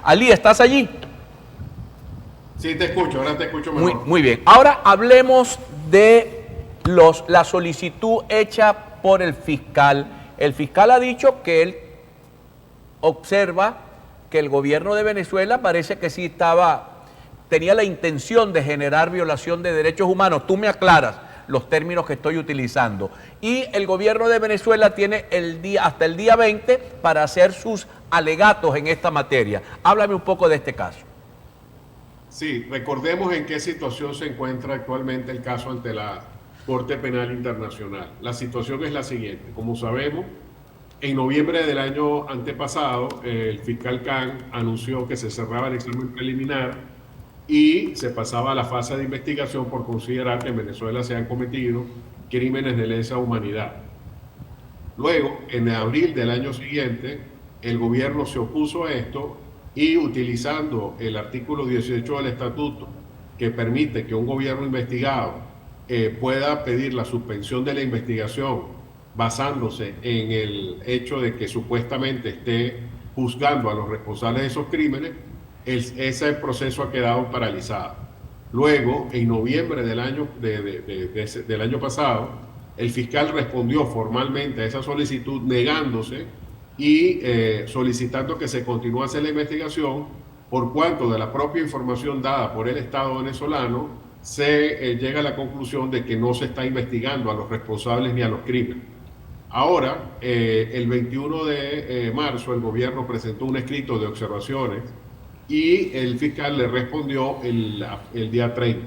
Ali, ¿estás allí? Sí, te escucho, ahora te escucho mejor. Muy bien. Ahora hablemos de la solicitud hecha por el fiscal. El fiscal ha dicho que él observa que el gobierno de Venezuela parece que sí tenía la intención de generar violación de derechos humanos. Tú me aclaras los términos que estoy utilizando. Y el gobierno de Venezuela tiene hasta el día 20 para hacer sus alegatos en esta materia. Háblame un poco de este caso. Sí, recordemos en qué situación se encuentra actualmente el caso ante la Corte Penal Internacional. La situación es la siguiente. Como sabemos, en noviembre del año antepasado, el fiscal Khan anunció que se cerraba el examen preliminar y se pasaba a la fase de investigación por considerar que en Venezuela se han cometido crímenes de lesa humanidad. Luego, en abril del año siguiente, el gobierno se opuso a esto y, utilizando el artículo 18 del estatuto, que permite que un gobierno investigado pueda pedir la suspensión de la investigación basándose en el hecho de que supuestamente esté juzgando a los responsables de esos crímenes, ese proceso ha quedado paralizado. Luego, en noviembre del año pasado, el fiscal respondió formalmente a esa solicitud negándose y solicitando que se continuase la investigación, por cuanto de la propia información dada por el Estado venezolano se llega a la conclusión de que no se está investigando a los responsables ni a los crímenes. Ahora, el 21 de marzo, el gobierno presentó un escrito de observaciones y el fiscal le respondió el día 30.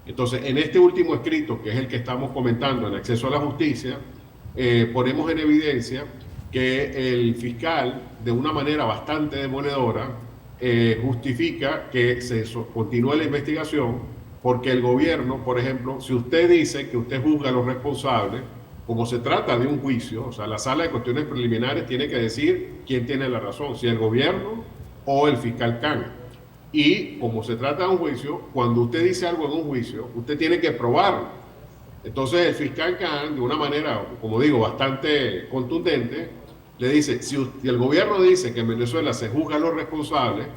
Entonces, en este último escrito, que es el que estamos comentando, en acceso a la justicia, ponemos en evidencia que el fiscal, de una manera bastante demoledora, justifica que se continúe la investigación porque el gobierno, por ejemplo, si usted dice que usted juzga a los responsables, como se trata de un juicio, o sea, la sala de cuestiones preliminares tiene que decir quién tiene la razón, si el gobierno o el fiscal Khan. Y como se trata de un juicio, cuando usted dice algo en un juicio, usted tiene que probarlo. Entonces el fiscal Khan, de una manera, como digo, bastante contundente, le dice, si el gobierno dice que en Venezuela se juzga a los responsables,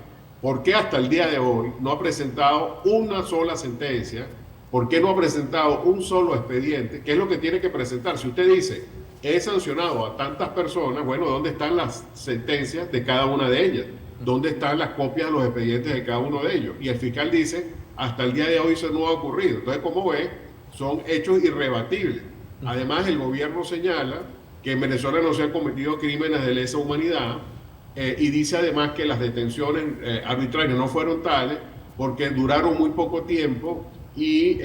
¿por qué hasta el día de hoy no ha presentado una sola sentencia? ¿Por qué no ha presentado un solo expediente? ¿Qué es lo que tiene que presentar? Si usted dice, he sancionado a tantas personas, bueno, ¿dónde están las sentencias de cada una de ellas? ¿Dónde están las copias de los expedientes de cada uno de ellos? Y el fiscal dice, hasta el día de hoy eso no ha ocurrido. Entonces, como ve, son hechos irrebatibles. Además, el gobierno señala que en Venezuela no se han cometido crímenes de lesa humanidad y dice además que las detenciones arbitrarias no fueron tales porque duraron muy poco tiempo y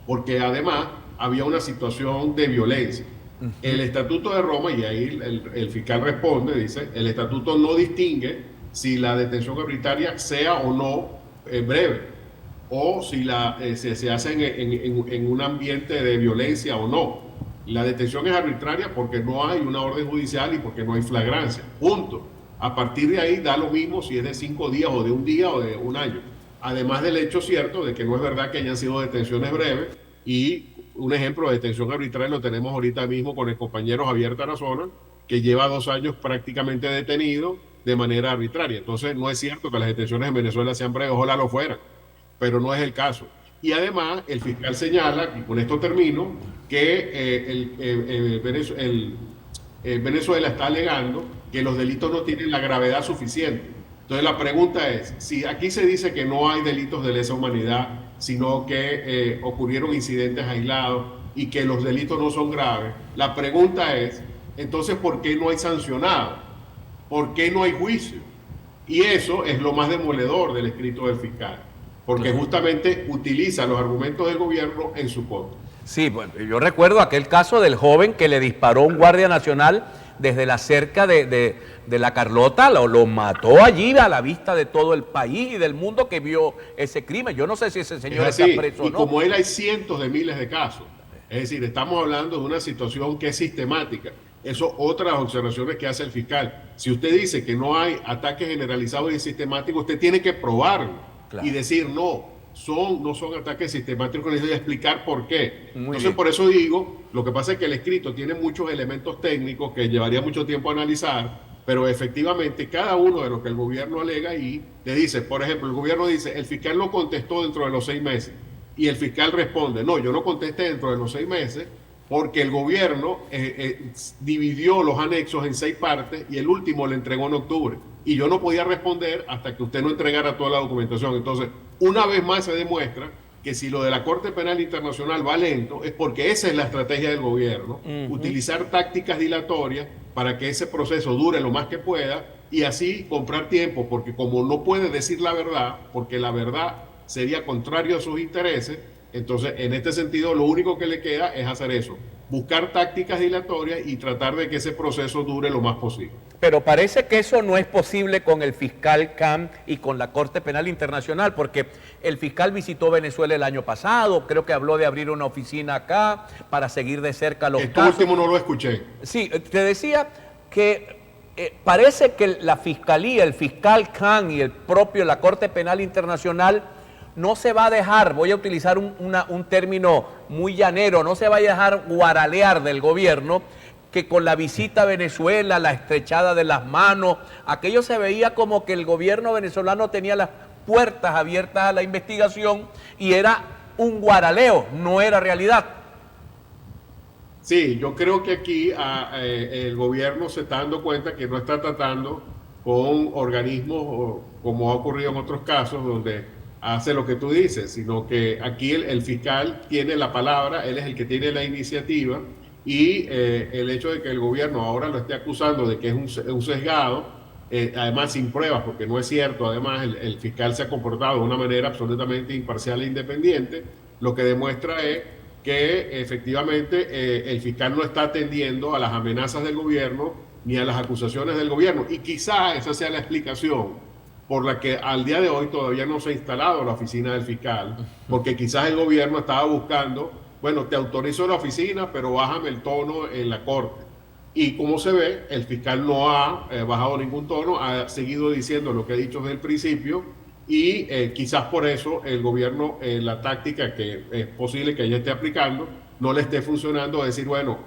porque además había una situación de violencia. El Estatuto de Roma, y ahí el fiscal responde, dice, el Estatuto no distingue si la detención arbitraria sea o no breve, o si se hace en un ambiente de violencia o no. La detención es arbitraria porque no hay una orden judicial y porque no hay flagrancia. Punto. A partir de ahí da lo mismo si es de 5 días o de un día o de un año. Además del hecho cierto de que no es verdad que hayan sido detenciones breves, y un ejemplo de detención arbitraria lo tenemos ahorita mismo con el compañero Javier Tarazona, que lleva 2 años prácticamente detenido de manera arbitraria. Entonces no es cierto que las detenciones en Venezuela sean breves, ojalá lo fueran, pero no es el caso. Y además el fiscal señala, y con esto termino, que Venezuela está alegando que los delitos no tienen la gravedad suficiente. Entonces la pregunta es, si aquí se dice que no hay delitos de lesa humanidad, sino que ocurrieron incidentes aislados y que los delitos no son graves, la pregunta es, entonces, ¿por qué no hay sancionado? ¿Por qué no hay juicio? Y eso es lo más demoledor del escrito del fiscal, porque justamente utiliza los argumentos del gobierno en su contra. Sí, bueno, yo recuerdo aquel caso del joven que le disparó un guardia nacional desde la cerca de la Carlota, lo mató allí a la vista de todo el país y del mundo que vio ese crimen. Yo no sé si ese señor está preso o no. Y como él hay cientos de miles de casos. Es decir, estamos hablando de una situación que es sistemática. Eso, otras observaciones que hace el fiscal. Si usted dice que no hay ataques generalizados y sistemáticos, usted tiene que probarlo. Claro. Y decir no son ataques sistemáticos, y explicar por qué. Entonces, por eso digo, lo que pasa es que el escrito tiene muchos elementos técnicos que llevaría mucho tiempo analizar, pero efectivamente cada uno de lo que el gobierno alega ahí le dice, por ejemplo, el gobierno dice, el fiscal no contestó dentro de los 6 meses, y el fiscal responde, no, yo no contesté dentro de los 6 meses, porque el gobierno dividió los anexos en 6 partes y el último le entregó en octubre. Y yo no podía responder hasta que usted no entregara toda la documentación. Entonces, una vez más se demuestra que si lo de la Corte Penal Internacional va lento, es porque esa es la estrategia del gobierno, utilizar tácticas dilatorias para que ese proceso dure lo más que pueda y así comprar tiempo, porque como no puede decir la verdad, porque la verdad sería contrario a sus intereses, entonces en este sentido lo único que le queda es hacer eso, buscar tácticas dilatorias y tratar de que ese proceso dure lo más posible. Pero parece que eso no es posible con el fiscal Khan y con la Corte Penal Internacional, porque el fiscal visitó Venezuela el año pasado, creo que habló de abrir una oficina acá para seguir de cerca los Esto casos. último no lo escuché. Sí, te decía que parece que la fiscalía, el fiscal Khan y la Corte Penal Internacional no se va a dejar, voy a utilizar un término muy llanero, no se va a dejar guaralear del gobierno, que con la visita a Venezuela, la estrechada de las manos, aquello se veía como que el gobierno venezolano tenía las puertas abiertas a la investigación y era un guaraleo, no era realidad. Sí, yo creo que aquí el gobierno se está dando cuenta que no está tratando con organismos como ha ocurrido en otros casos donde hace lo que tú dices, sino que aquí el fiscal tiene la palabra, él es el que tiene la iniciativa y el hecho de que el gobierno ahora lo esté acusando de que es un sesgado, además sin pruebas, porque no es cierto, además el fiscal se ha comportado de una manera absolutamente imparcial e independiente, lo que demuestra es que efectivamente el fiscal no está atendiendo a las amenazas del gobierno ni a las acusaciones del gobierno. Y quizá esa sea la explicación por la que al día de hoy todavía no se ha instalado la oficina del fiscal, porque quizás el gobierno estaba buscando, bueno, te autorizo la oficina, pero bájame el tono en la corte. Y como se ve, el fiscal no ha bajado ningún tono, ha seguido diciendo lo que ha dicho desde el principio, y quizás por eso el gobierno, la táctica que es posible que ella esté aplicando, no le esté funcionando, decir, bueno,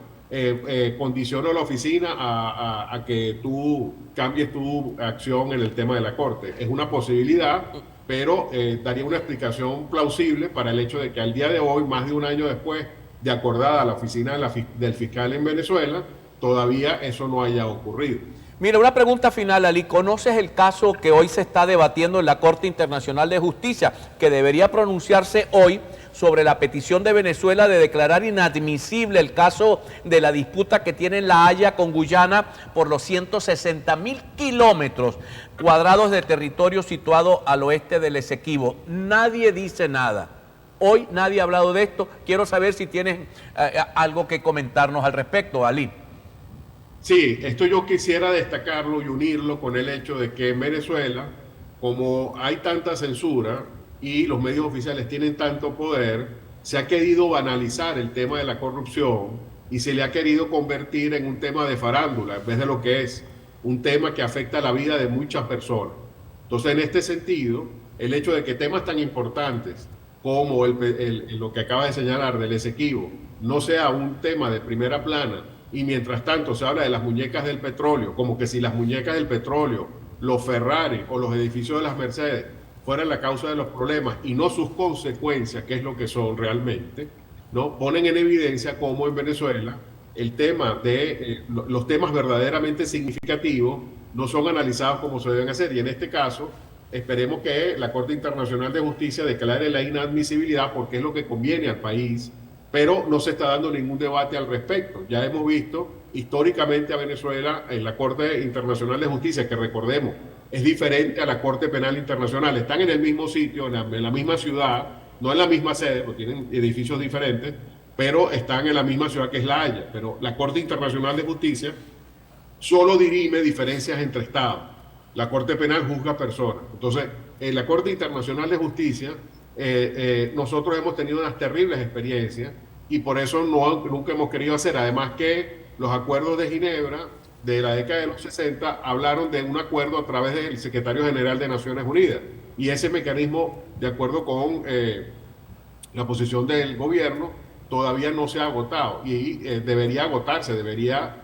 condiciono la oficina a que tú cambies tu acción en el tema de la corte. Es una posibilidad, pero daría una explicación plausible para el hecho de que al día de hoy, más de un año después de acordada la oficina del fiscal en Venezuela, todavía eso no haya ocurrido. Mira, una pregunta final, Ali. ¿Conoces el caso que hoy se está debatiendo en la Corte Internacional de Justicia, que debería pronunciarse hoy sobre la petición de Venezuela de declarar inadmisible el caso de la disputa que tiene La Haya con Guyana por los 160.000 kilómetros cuadrados de territorio situado al oeste del Esequibo? Nadie dice nada. Hoy nadie ha hablado de esto. Quiero saber si tienes algo que comentarnos al respecto, Ali. Sí, esto yo quisiera destacarlo y unirlo con el hecho de que en Venezuela, como hay tanta censura y los medios oficiales tienen tanto poder, se ha querido banalizar el tema de la corrupción y se le ha querido convertir en un tema de farándula en vez de lo que es un tema que afecta la vida de muchas personas. Entonces, en este sentido, el hecho de que temas tan importantes como lo que acaba de señalar del Esequibo no sea un tema de primera plana, y mientras tanto se habla de las muñecas del petróleo, como que si las muñecas del petróleo, los Ferrari o los edificios de las Mercedes fueran la causa de los problemas y no sus consecuencias, que es lo que son realmente, ¿no? Ponen en evidencia cómo en Venezuela el tema de los temas verdaderamente significativos no son analizados como se deben hacer. Y en este caso, esperemos que la Corte Internacional de Justicia declare la inadmisibilidad porque es lo que conviene al país, pero no se está dando ningún debate al respecto. Ya hemos visto históricamente a Venezuela en la Corte Internacional de Justicia, que recordemos, es diferente a la Corte Penal Internacional. Están en el mismo sitio, en la misma ciudad, no en la misma sede, porque tienen edificios diferentes, pero están en la misma ciudad que es La Haya. Pero la Corte Internacional de Justicia solo dirime diferencias entre Estados. La Corte Penal juzga personas. Entonces, en la Corte Internacional de Justicia, nosotros hemos tenido unas terribles experiencias y por eso nunca hemos querido hacer. Además que los acuerdos de Ginebra de la década de los 60 hablaron de un acuerdo a través del Secretario General de Naciones Unidas y ese mecanismo, de acuerdo con la posición del gobierno, todavía no se ha agotado y debería agotarse, debería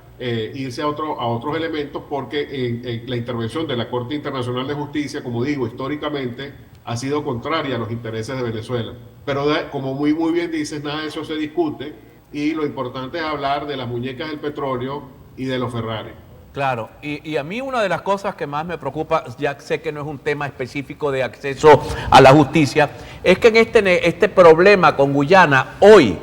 irse a otros elementos, porque en la intervención de la Corte Internacional de Justicia, como digo, históricamente ha sido contraria a los intereses de Venezuela. Pero como muy bien dices, nada de eso se discute, y lo importante es hablar de las muñecas del petróleo y de los Ferrari. Claro, y a mí una de las cosas que más me preocupa, ya sé que no es un tema específico de acceso a la justicia, es que en este problema con Guyana hoy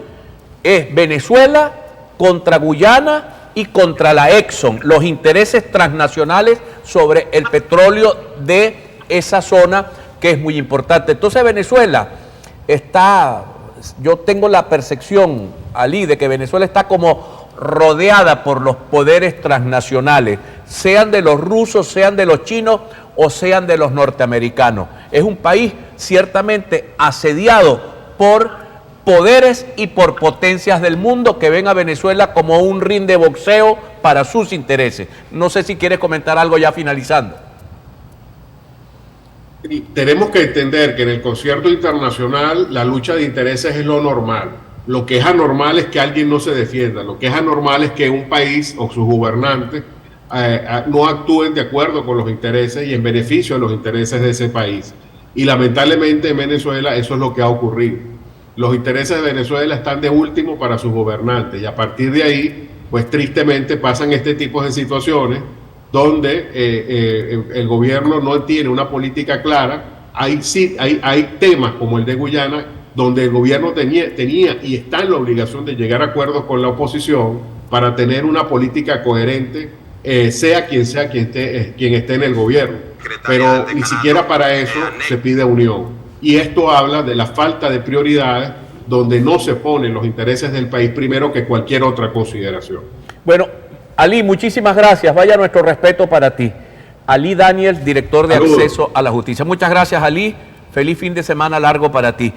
es Venezuela contra Guyana y contra la Exxon, los intereses transnacionales sobre el petróleo de esa zona, que es muy importante. Entonces Venezuela está, yo tengo la percepción, Ali, de que Venezuela está como rodeada por los poderes transnacionales, sean de los rusos, sean de los chinos o sean de los norteamericanos. Es un país ciertamente asediado por poderes y por potencias del mundo que ven a Venezuela como un ring de boxeo para sus intereses. No sé si quieres comentar algo ya finalizando. Tenemos que entender que en el concierto internacional la lucha de intereses es lo normal. Lo que es anormal es que alguien no se defienda. Lo que es anormal es que un país o sus gobernantes no actúen de acuerdo con los intereses y en beneficio de los intereses de ese país. Y lamentablemente en Venezuela eso es lo que ha ocurrido. Los intereses de Venezuela están de último para sus gobernantes, y a partir de ahí, pues tristemente pasan este tipo de situaciones donde el gobierno no tiene una política clara. Hay temas como el de Guyana, donde el gobierno tenía y está en la obligación de llegar a acuerdos con la oposición para tener una política coherente, sea quien esté en el gobierno. Pero ni siquiera para eso se pide unión. Y esto habla de la falta de prioridades, donde no se ponen los intereses del país primero que cualquier otra consideración. Bueno, Ali, muchísimas gracias. Vaya nuestro respeto para ti. Ali Daniels, director de Acceso a la Justicia. Muchas gracias, Ali. Feliz fin de semana largo para ti.